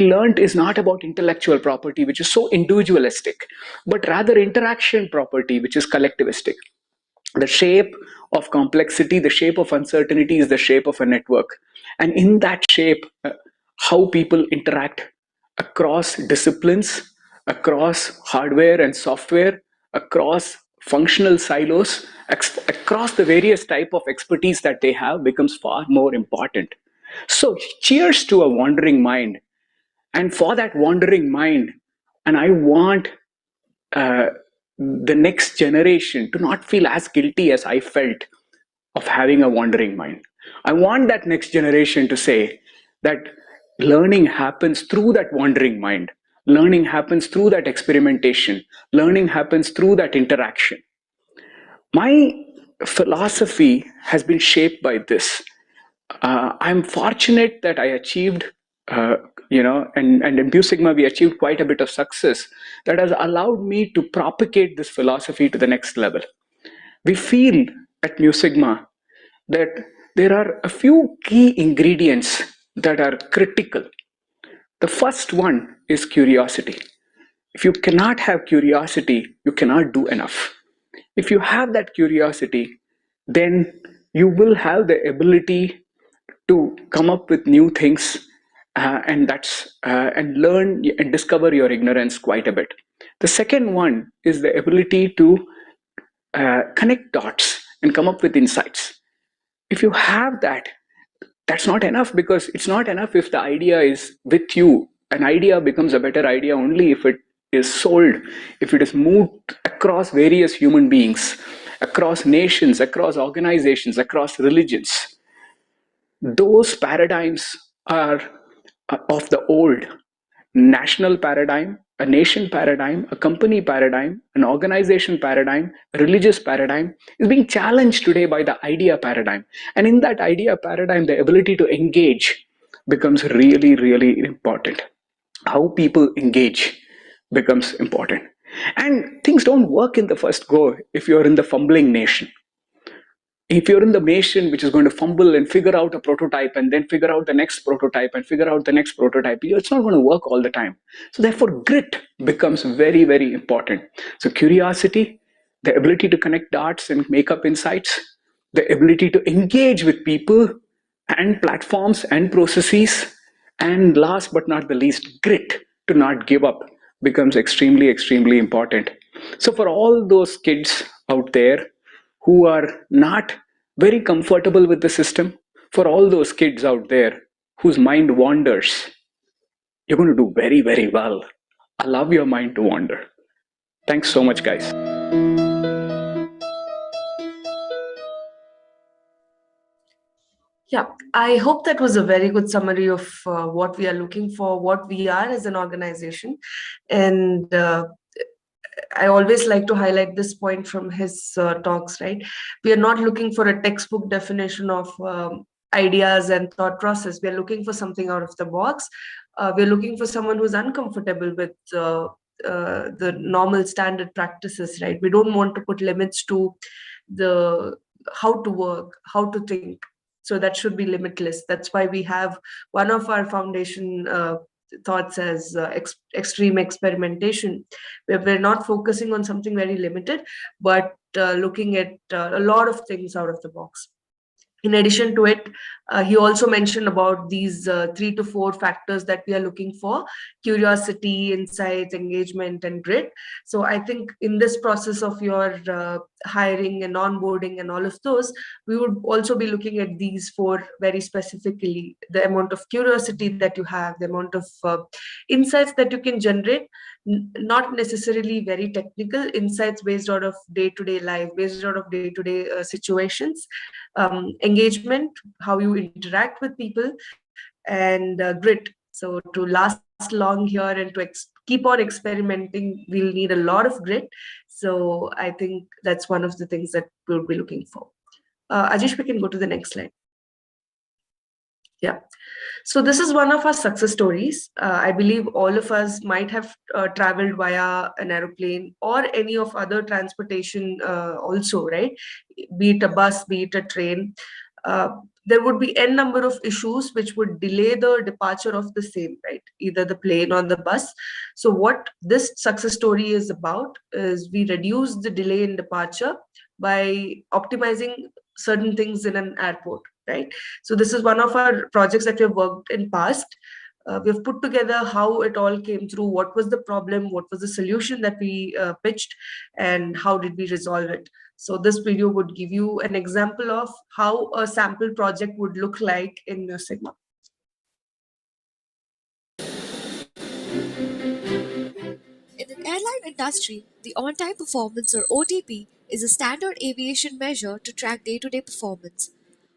learned is not about intellectual property, which is so individualistic, but rather interaction property, which is collectivistic. The shape of complexity, the shape of uncertainty is the shape of a network. And in that shape, how people interact across disciplines, across hardware and software, across functional silos, across the various type of expertise that they have becomes far more important. So cheers to a wandering mind. And for that wandering mind, and I want uh, the next generation to not feel as guilty as I felt of having a wandering mind. I want that next generation to say that learning happens through that wandering mind. Learning happens through that experimentation. Learning happens through that interaction. My philosophy has been shaped by this. I'm fortunate that I achieved, uh, and in Mu Sigma, we achieved quite a bit of success that has allowed me to propagate this philosophy to the next level. We feel at Mu Sigma that there are a few key ingredients that are critical. The first one is curiosity. If you cannot have curiosity, you cannot do enough. If you have that curiosity, then you will have the ability to come up with new things, and learn and discover your ignorance quite a bit. The second one is the ability to connect dots and come up with insights. If you have that, that's not enough, because it's not enough if the idea is with you. An idea becomes a better idea only if it is sold, if it is moved across various human beings, across nations, across organizations, across religions. Those paradigms are of the old national paradigm, a nation paradigm, a company paradigm, an organization paradigm, a religious paradigm is being challenged today by the idea paradigm. And in that idea paradigm, the ability to engage becomes really, really important. How people engage becomes important. And things don't work in the first go if you're in the fumbling nation. If you're in the nation which is going to fumble and figure out a prototype and then figure out the next prototype and figure out the next prototype, it's not going to work all the time. So therefore grit becomes very, very important. So curiosity, the ability to connect dots and make up insights, the ability to engage with people and platforms and processes, and last but not the least, grit to not give up becomes extremely, extremely important. So for all those kids out there who are not very comfortable with the system, for all those kids out there whose mind wanders, you're going to do very, very well. Allow your mind to wander. Thanks so much, guys. Yeah, I hope that was a very good summary of what we are looking for, what we are as an organization. And I always like to highlight this point from his talks, right? We are not looking for a textbook definition of ideas and thought process. We are looking for something out of the box. We're looking for someone who's uncomfortable with the normal standard practices, right? We don't want to put limits to the how to work, how to think. So that should be limitless. That's why we have one of our foundation thoughts as extreme experimentation, where we're not focusing on something very limited, but looking at a lot of things out of the box. In addition to it, he also mentioned about these 3 to 4 factors that we are looking for: curiosity, insights, engagement, and grit. So I think in this process of your hiring and onboarding and all of those, we would also be looking at these 4 very specifically: the amount of curiosity that you have, the amount of insights that you can generate, not necessarily very technical insights based out of day-to-day life, based out of day-to-day situations, engagement, how you interact with people, and grit. So to last long here and to keep on experimenting, we'll need a lot of grit. So I think that's one of the things that we'll be looking for. Ajish, we can go to the next slide. Yeah. So this is one of our success stories. I believe all of us might have traveled via an aeroplane or any of other transportation also, right? Be it a bus, be it a train. there would be n number of issues which would delay the departure of the same, right? Either the plane or the bus. So what this success story is about is we reduce the delay in departure by optimizing certain things in an airport, right? So this is one of our projects that we have worked in past. We have put together how it all came through, what was the problem, what was the solution that we pitched, and how did we resolve it. So this video would give you an example of how a sample project would look like in Sigma. In the airline industry, the on-time performance or OTP is a standard aviation measure to track day-to-day performance.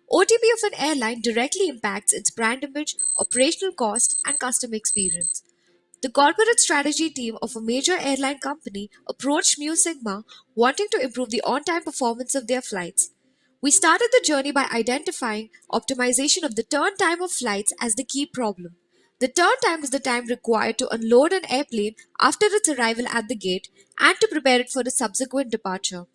OTP of an airline directly impacts its brand image, operational cost, and customer experience. The corporate strategy team of a major airline company approached Mu Sigma wanting to improve the on-time performance of their flights. We started the journey by identifying optimization of the turn time of flights as the key problem. The turn time is the time required to unload an airplane after its arrival at the gate and to prepare it for its subsequent departure.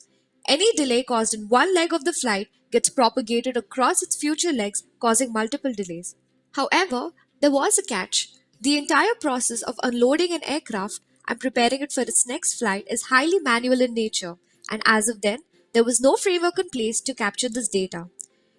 Any delay caused in one leg of the flight gets propagated across its future legs, causing multiple delays. However, there was a catch. The entire process of unloading an aircraft and preparing it for its next flight is highly manual in nature, and as of then, there was no framework in place to capture this data.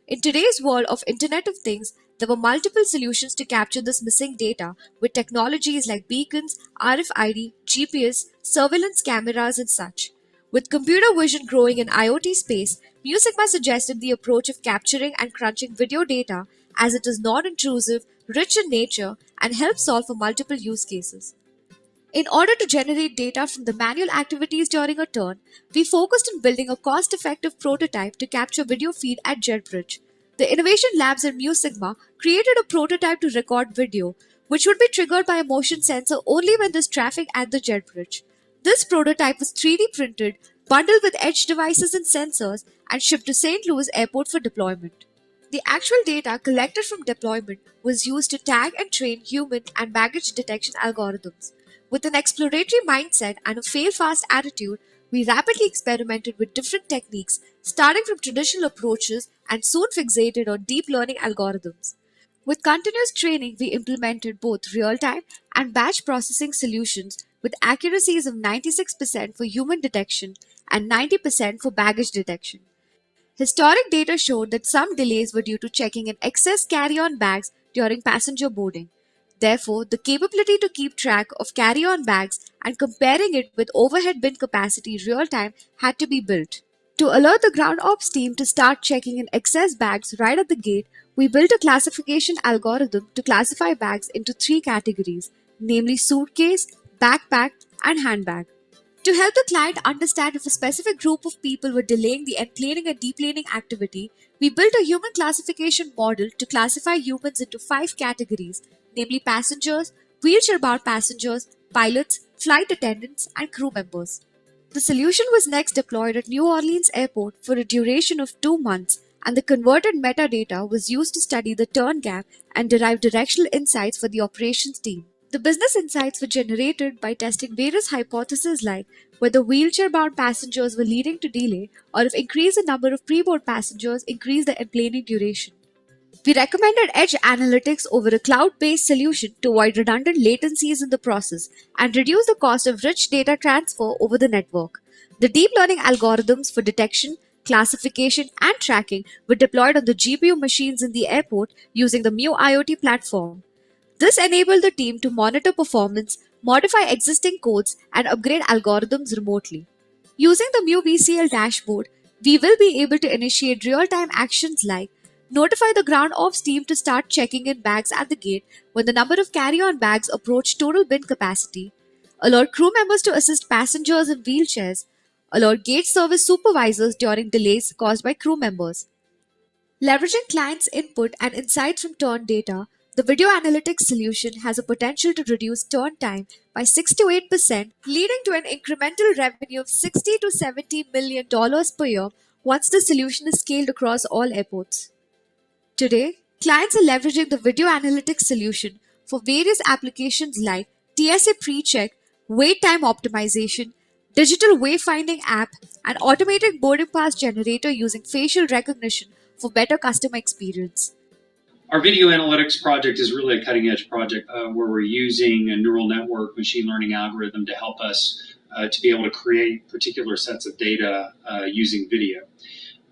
In today's world of Internet of Things, there were multiple solutions to capture this missing data with technologies like beacons, RFID, GPS, surveillance cameras, and such. With computer vision growing in IoT space, Musigma suggested the approach of capturing and crunching video data as it is non-intrusive, rich in nature, and helps solve for multiple use cases. In order to generate data from the manual activities during a turn, we focused on building a cost-effective prototype to capture video feed at JetBridge. The innovation labs at Mu Sigma created a prototype to record video, which would be triggered by a motion sensor only when there's traffic at the JetBridge. This prototype was 3D printed, bundled with edge devices and sensors, and shipped to St. Louis Airport for deployment. The actual data collected from deployment was used to tag and train human and baggage detection algorithms. With an exploratory mindset and a fail fast attitude, we rapidly experimented with different techniques, starting from traditional approaches and soon fixated on deep learning algorithms. With continuous training, we implemented both real time and batch processing solutions with accuracies of 96% for human detection and 90% for baggage detection. Historic data showed that some delays were due to checking in excess carry-on bags during passenger boarding. Therefore, the capability to keep track of carry-on bags and comparing it with overhead bin capacity real-time had to be built. To alert the ground ops team to start checking in excess bags right at the gate, we built a classification algorithm to classify bags into three categories, namely suitcase, backpack, and handbag. To help the client understand if a specific group of people were delaying the enplaning and deplaning activity, we built a human classification model to classify humans into five categories, namely passengers, wheelchair-bound passengers, pilots, flight attendants, and crew members. The solution was next deployed at New Orleans Airport for a duration of 2 months, and the converted metadata was used to study the turn gap and derive directional insights for the operations team. The business insights were generated by testing various hypotheses like whether wheelchair-bound passengers were leading to delay or if increase in number of pre-board passengers increased the enplaning duration. We recommended Edge Analytics over a cloud-based solution to avoid redundant latencies in the process and reduce the cost of rich data transfer over the network. The deep learning algorithms for detection, classification, and tracking were deployed on the GPU machines in the airport using the Mu IoT platform. This enabled the team to monitor performance, modify existing codes, and upgrade algorithms remotely. Using the Mu VCL dashboard, we will be able to initiate real-time actions like notify the ground ops team to start checking in bags at the gate when the number of carry-on bags approach total bin capacity, alert crew members to assist passengers in wheelchairs, alert gate service supervisors during delays caused by crew members. Leveraging clients' input and insights from turn data, the video analytics solution has a potential to reduce turn time by 6 to 8%, leading to an incremental revenue of $60 to $70 million per year once the solution is scaled across all airports. Today, clients are leveraging the video analytics solution for various applications like TSA pre-check, wait time optimization, digital wayfinding app, and automated boarding pass generator using facial recognition for better customer experience. Our video analytics project is really a cutting edge project where we're using a neural network machine learning algorithm to help us to be able to create particular sets of data using video.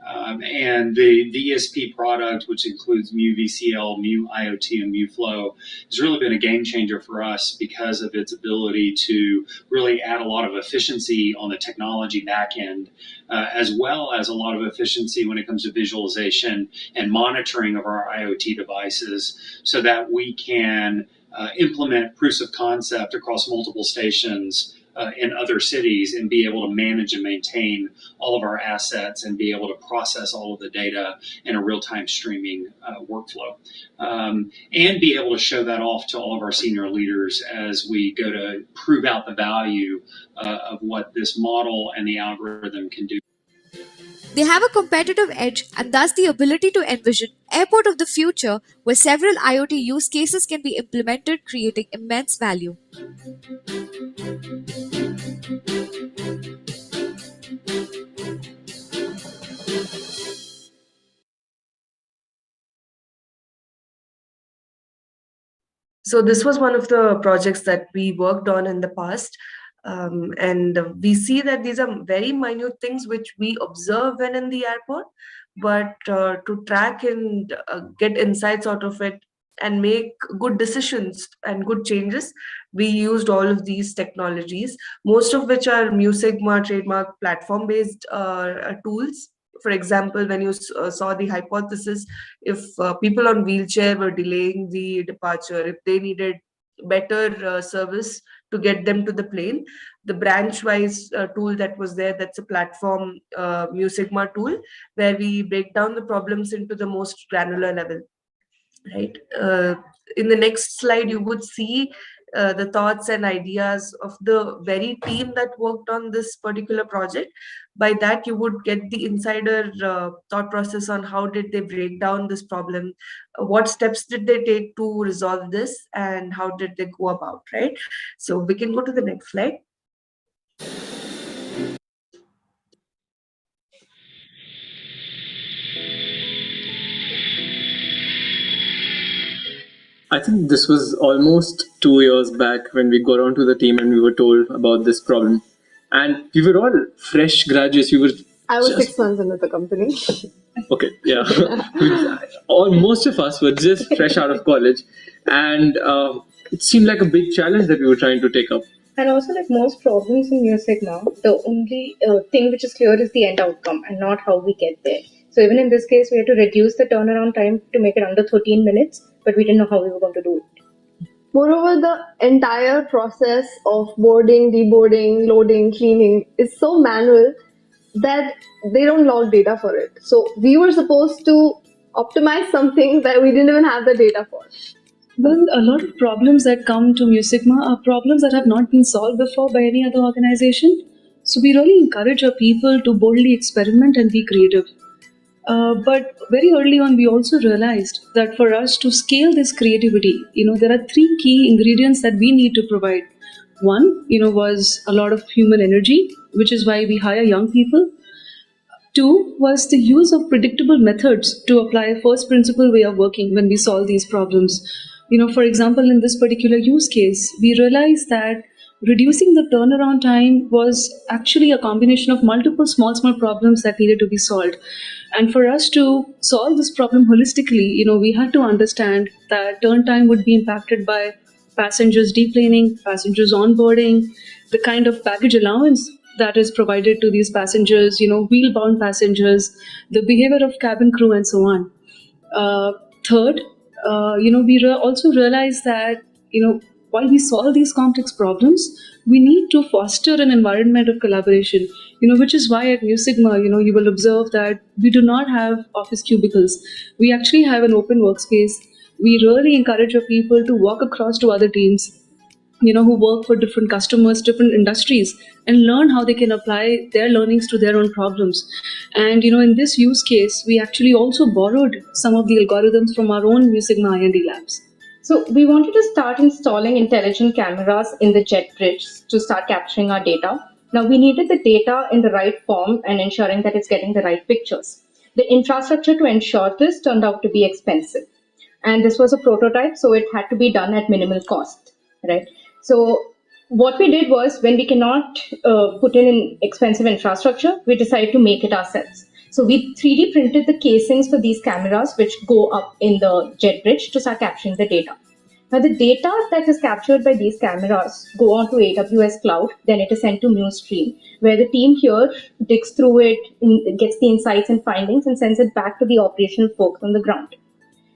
And the ESP product, which includes Mu VCL, Mu IoT, and Mu Flow, has really been a game changer for us because of its ability to really add a lot of efficiency on the technology back end, as well as a lot of efficiency when it comes to visualization and monitoring of our IoT devices so that we can implement proofs of concept across multiple stations in other cities and be able to manage and maintain all of our assets and be able to process all of the data in a real-time streaming workflow. And be able to show that off to all of our senior leaders as we go to prove out the value of what this model and the algorithm can do. They have a competitive edge and thus the ability to envision airport of the future where several IoT use cases can be implemented, creating immense value. So this was one of the projects that we worked on in the past. And we see that these are very minute things which we observe when in the airport, but to track and get insights out of it and make good decisions and good changes, we used all of these technologies, most of which are Mu Sigma trademark platform-based tools. For example, when you saw the hypothesis, if people on wheelchair were delaying the departure, if they needed better service to get them to the plane, the branch-wise tool that was there, that's a platform Mu Sigma tool, where we break down the problems into the most granular level, right? In the next slide, you would see the thoughts and ideas of the very team that worked on this particular project. By that, you would get the insider thought process on how did they break down this problem, what steps did they take to resolve this, and how did they go about, right? So we can go to the next slide. I think this was almost 2 years back when we got onto the team and we were told about this problem. And we were all fresh graduates. We were I was 6 months into the company. okay, yeah. Most of us were just fresh out of college, and it seemed like a big challenge that we were trying to take up. And also, like most problems in Mu Sigma, the only thing which is clear is the end outcome and not how we get there. So even in this case, we had to reduce the turnaround time to make it under 13 minutes, but we didn't know how we were going to do it. Moreover, the entire process of boarding, deboarding, loading, cleaning is so manual that they don't log data for it. So we were supposed to optimize something that we didn't even have the data for. Well, a lot of problems that come to Mu Sigma are problems that have not been solved before by any other organization. So we really encourage our people to boldly experiment and be creative. But very early on, we also realized that for us to scale this creativity, there are 3 key ingredients that we need to provide. One, was a lot of human energy, which is why we hire young people. 2 was the use of predictable methods to apply a first principle way of working when we solve these problems. For example, in this particular use case, we realized that reducing the turnaround time was actually a combination of multiple small problems that needed to be solved. And for us to solve this problem holistically, we had to understand that turn time would be impacted by passengers deplaning, passengers onboarding, the kind of baggage allowance that is provided to these passengers, wheel-bound passengers, the behavior of cabin crew, and so on. Third, we also realized that, while we solve these complex problems, we need to foster an environment of collaboration, which is why at Mu Sigma, you will observe that we do not have office cubicles. We actually have an open workspace. We really encourage our people to walk across to other teams, who work for different customers, different industries, and learn how they can apply their learnings to their own problems. And, in this use case, we actually also borrowed some of the algorithms from our own Mu Sigma I&D labs. So we wanted to start installing intelligent cameras in the jet bridge to start capturing our data. Now we needed the data in the right form and ensuring that it's getting the right pictures. The infrastructure to ensure this turned out to be expensive. And this was a prototype, so it had to be done at minimal cost, right? So what we did was, when we cannot put in expensive infrastructure, we decided to make it ourselves. So we 3D printed the casings for these cameras, which go up in the jet bridge to start capturing the data. Now, the data that is captured by these cameras go on to AWS Cloud, then it is sent to MuStream, where the team here digs through it, gets the insights and findings, and sends it back to the operational folks on the ground.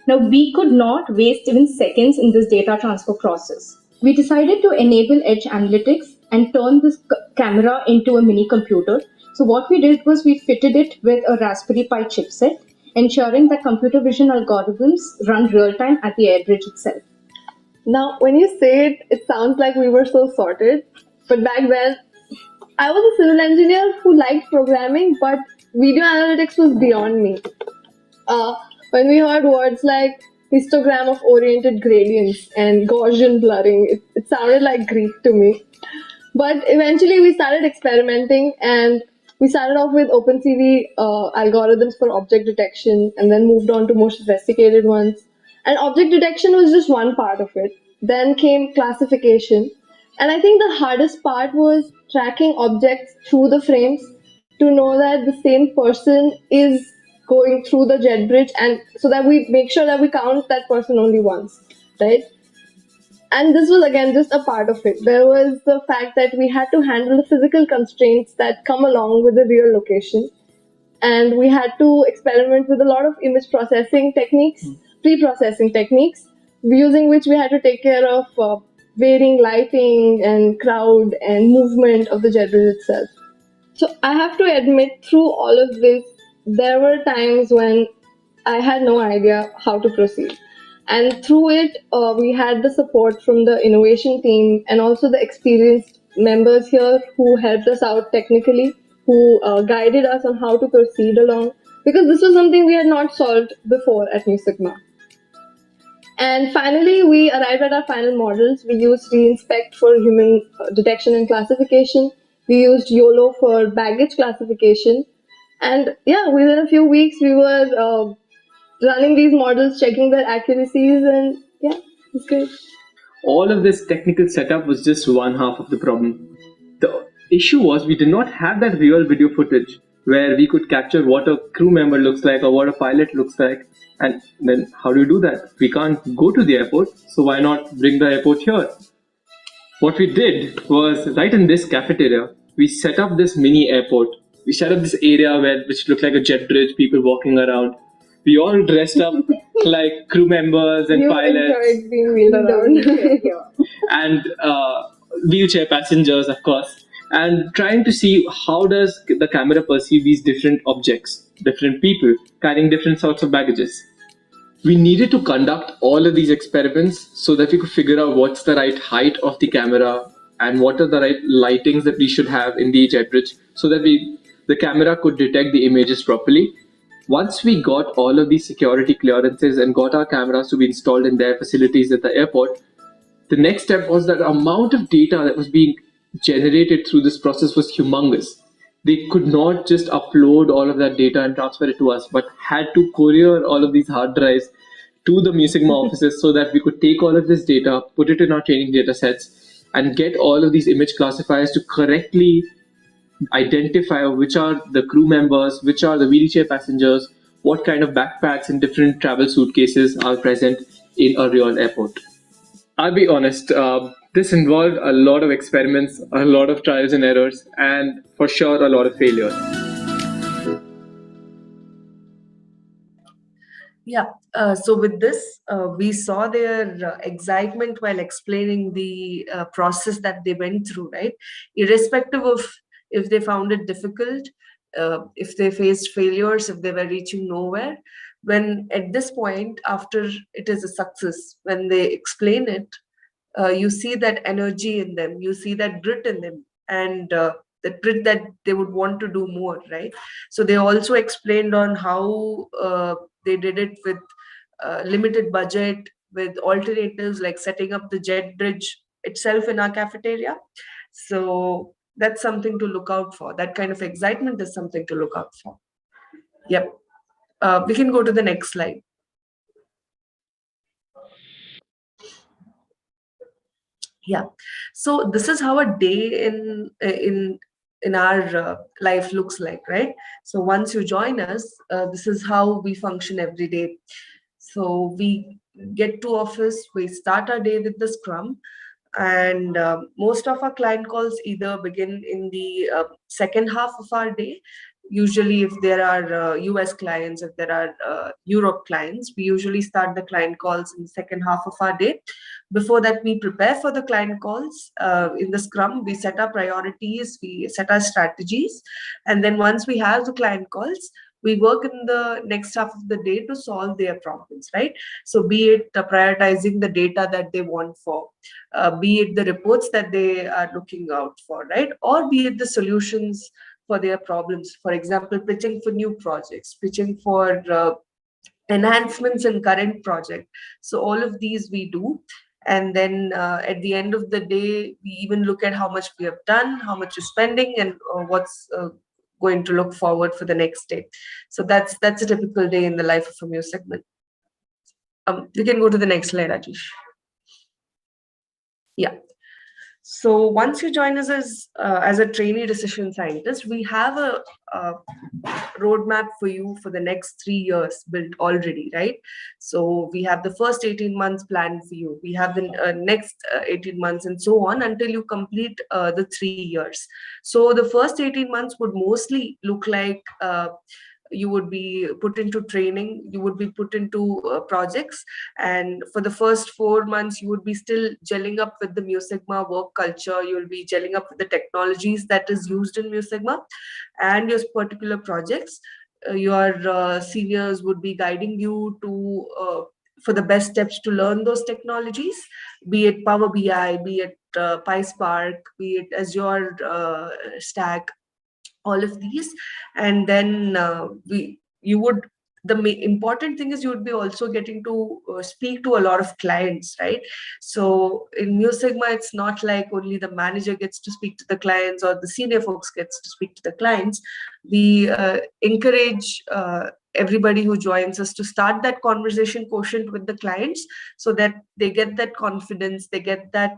Now, we could not waste even seconds in this data transfer process. We decided to enable edge analytics and turn this camera into a mini computer. So what we did was, we fitted it with a Raspberry Pi chipset, ensuring that computer vision algorithms run real time at the air bridge itself. Now, when you say it, it sounds like we were so sorted. But back then, I was a civil engineer who liked programming, but video analytics was beyond me. When we heard words like histogram of oriented gradients and Gaussian blurring, it sounded like Greek to me. But eventually we started experimenting, and we started off with OpenCV algorithms for object detection, and then moved on to more sophisticated ones. And object detection was just one part of it. Then came classification. And I think the hardest part was tracking objects through the frames to know that the same person is going through the jet bridge, and so that we make sure that we count that person only once, right? And this was again just a part of it. There was the fact that we had to handle the physical constraints that come along with the real location. And we had to experiment with a lot of image processing techniques, pre-processing techniques, using which we had to take care of varying lighting and crowd and movement of the jet bridge itself. So I have to admit, through all of this, there were times when I had no idea how to proceed. And through it, we had the support from the innovation team and also the experienced members here who helped us out technically, who guided us on how to proceed along, because this was something we had not solved before at Mu Sigma. And finally, we arrived at our final models. We used Reinspect for human detection and classification. We used YOLO for baggage classification. And yeah, within a few weeks, we were running these models, checking their accuracies, and yeah, it's great. All of this technical setup was just one half of the problem. The issue was, we did not have that real video footage where we could capture what a crew member looks like or what a pilot looks like. And then how do you do that? We can't go to the airport, so why not bring the airport here? What we did was, right in this cafeteria, we set up this mini airport. We set up this area which looked like a jet bridge, people walking around. We all dressed up like crew members and pilots. Enjoyed being wheeled around. And wheelchair passengers, of course. And trying to see how does the camera perceive these different objects, different people carrying different sorts of baggages. We needed to conduct all of these experiments so that we could figure out what's the right height of the camera and what are the right lightings that we should have in the jet bridge so that the camera could detect the images properly. Once we got all of these security clearances and got our cameras to be installed in their facilities at the airport, the next step was that the amount of data that was being generated through this process was humongous. They could not just upload all of that data and transfer it to us, but had to courier all of these hard drives to the Mu Sigma offices so that we could take all of this data, put it in our training data sets, and get all of these image classifiers to correctly identify which are the crew members, which are the wheelchair passengers, what kind of backpacks and different travel suitcases are present in a real airport. I'll be honest, this involved a lot of experiments, a lot of trials and errors, and for sure a lot of failures. Yeah, so with this, we saw their excitement while explaining the process that they went through, right? Irrespective of if they found it difficult, if they faced failures, if they were reaching nowhere. When at this point, after it is a success, when they explain it, you see that energy in them, you see that grit in them, and that grit that they would want to do more, right? So they also explained on how they did it with limited budget, with alternatives like setting up the jet bridge itself in our cafeteria. So that's something to look out for. That kind of excitement is something to look out for. Yep. We can go to the next slide. Yeah, so this is how a day in our life looks like, right? So once you join us, this is how we function every day. So we get to office, we start our day with the scrum, and most of our client calls either begin in the second half of our day. Usually if there are US clients, if there are Europe clients, we usually start the client calls in the second half of our day. Before that, we prepare for the client calls. In the scrum, we set our priorities, we set our strategies, and then once we have the client calls, we work in the next half of the day to solve their problems, right? So be it prioritizing the data that they want for, be it the reports that they are looking out for, right? Or be it the solutions for their problems. For example, pitching for new projects, pitching for enhancements in current project. So all of these we do. And then at the end of the day, we even look at how much we have done, how much you're spending, and what's going to look forward for the next day. So that's a typical day in the life of a Muse segment. We can go to the next slide, Rajesh. Yeah. So once you join us as a trainee decision scientist, we have a roadmap for you for the next 3 years built already, right? So we have the first 18 months planned for you. We have the next 18 months and so on until you complete the 3 years. So the first 18 months would mostly look like you would be put into training, you would be put into projects, and for the first 4 months you would be still gelling up with the Mu Sigma work culture, you will be gelling up with the technologies that is used in Mu Sigma and your particular projects. Your seniors would be guiding you to for the best steps to learn those technologies, be it Power BI, be it PySpark, be it Azure Stack, all of these. And then the important thing is you would be also getting to speak to a lot of clients, right? So in Mu Sigma, it's not like only the manager gets to speak to the clients or the senior folks gets to speak to the clients. We encourage everybody who joins us to start that conversation quotient with the clients so that they get that confidence, they get that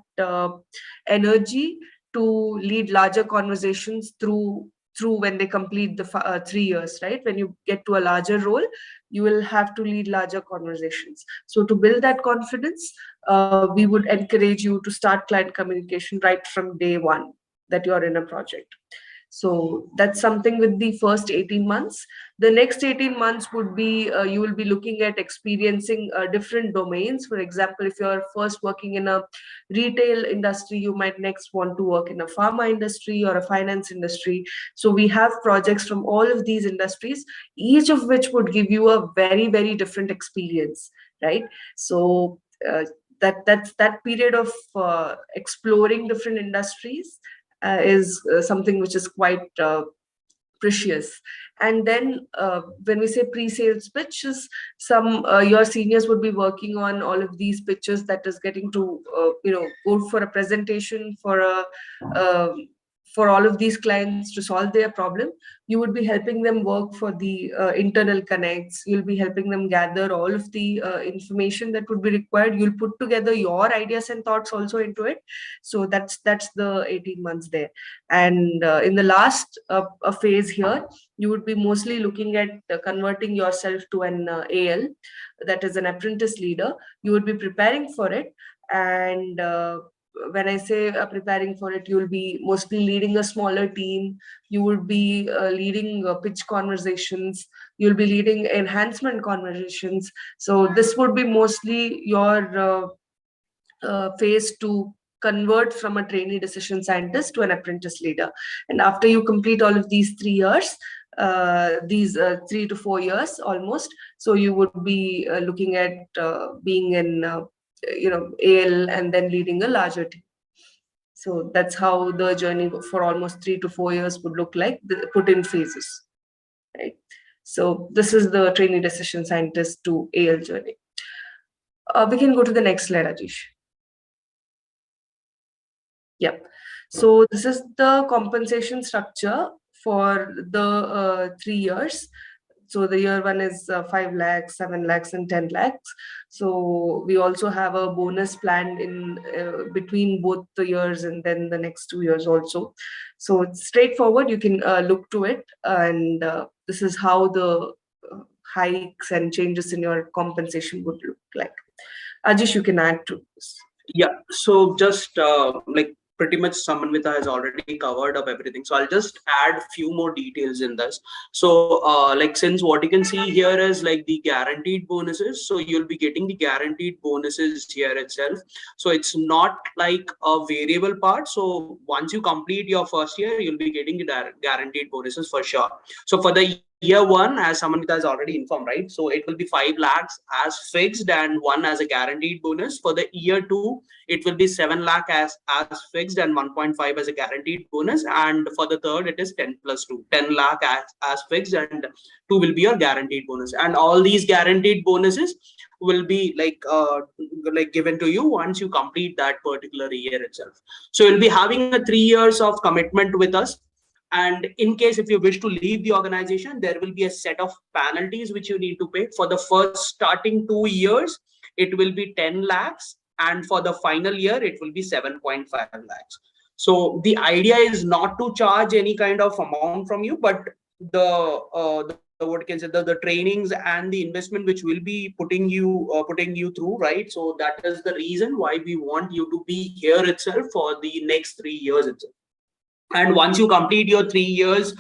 energy to lead larger conversations through when they complete the 3 years, right? When you get to a larger role, you will have to lead larger conversations. So to build that confidence, we would encourage you to start client communication right from day one that you're in a project. So that's something with the first 18 months. The next 18 months would be, you will be looking at experiencing different domains. For example, if you're first working in a retail industry, you might next want to work in a pharma industry or a finance industry. So we have projects from all of these industries, each of which would give you a very, very different experience, right? So that's that period of exploring different industries is something which is quite precious. And then when we say pre-sales pitches, some your seniors would be working on all of these pitches that is getting to go for a presentation for all of these clients to solve their problem. You would be helping them work for the internal connects. You'll be helping them gather all of the information that would be required. You'll put together your ideas and thoughts also into it. So that's the 18 months there. And in the last phase here, you would be mostly looking at converting yourself to an AL, that is an apprentice leader. You would be preparing for it. And when I say preparing for it, you'll be mostly leading a smaller team. You would be leading pitch conversations. You'll be leading enhancement conversations. So this would be mostly your phase to convert from a trainee decision scientist to an apprentice leader. And after you complete all of these 3 years, these 3 to 4 years almost, so you would be looking at being in AL and then leading a larger team. So that's how the journey for almost 3 to 4 years would look like, put in phases, right? So this is the trainee decision scientist to AL journey. We can go to the next slide, Rajesh. Yep. So this is the compensation structure for the 3 years. So the year one is 5 lakhs, 7 lakhs, and 10 lakhs. So we also have a bonus planned in between both the years and then the next 2 years also. So it's straightforward. You can look to it, and this is how the hikes and changes in your compensation would look like. Ajish, you can add to this. Yeah, so just like pretty much Sammanvita has already covered up everything. So I'll just add few more details in this. So like since what you can see here is like the guaranteed bonuses. So you'll be getting the guaranteed bonuses here itself. So it's not like a variable part. So once you complete your first year, you'll be getting the guaranteed bonuses for sure. So for the year one, as Sammanvita has already informed, right? So it will be 5 lakhs as fixed and 1 as a guaranteed bonus. For the year two, it will be 7 lakh as fixed and 1.5 as a guaranteed bonus. And for the third, it is 10 plus 2, 10 lakh as fixed and 2 will be your guaranteed bonus. And all these guaranteed bonuses will be like given to you once you complete that particular year itself. So you'll be having a 3 years of commitment with us. And in case if you wish to leave the organization, there will be a set of penalties which you need to pay. For the first starting 2 years, it will be 10 lakhs. And for the final year, it will be 7.5 lakhs. So the idea is not to charge any kind of amount from you, but the trainings and the investment which will be putting you through, right? So that is the reason why we want you to be here itself for the next 3 years itself. And once you complete your 3 years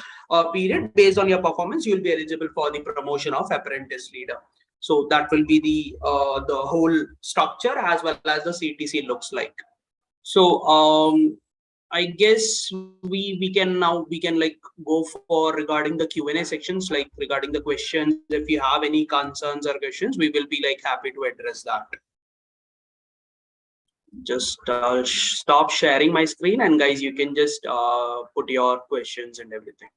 period, based on your performance, you will be eligible for the promotion of apprentice leader. So that will be the whole structure as well as the CTC looks like. So I guess we can like go for regarding the Q&A sections, like regarding the questions. If you have any concerns or questions, we will be like happy to address that. Just stop sharing my screen, and guys, you can just put your questions and everything.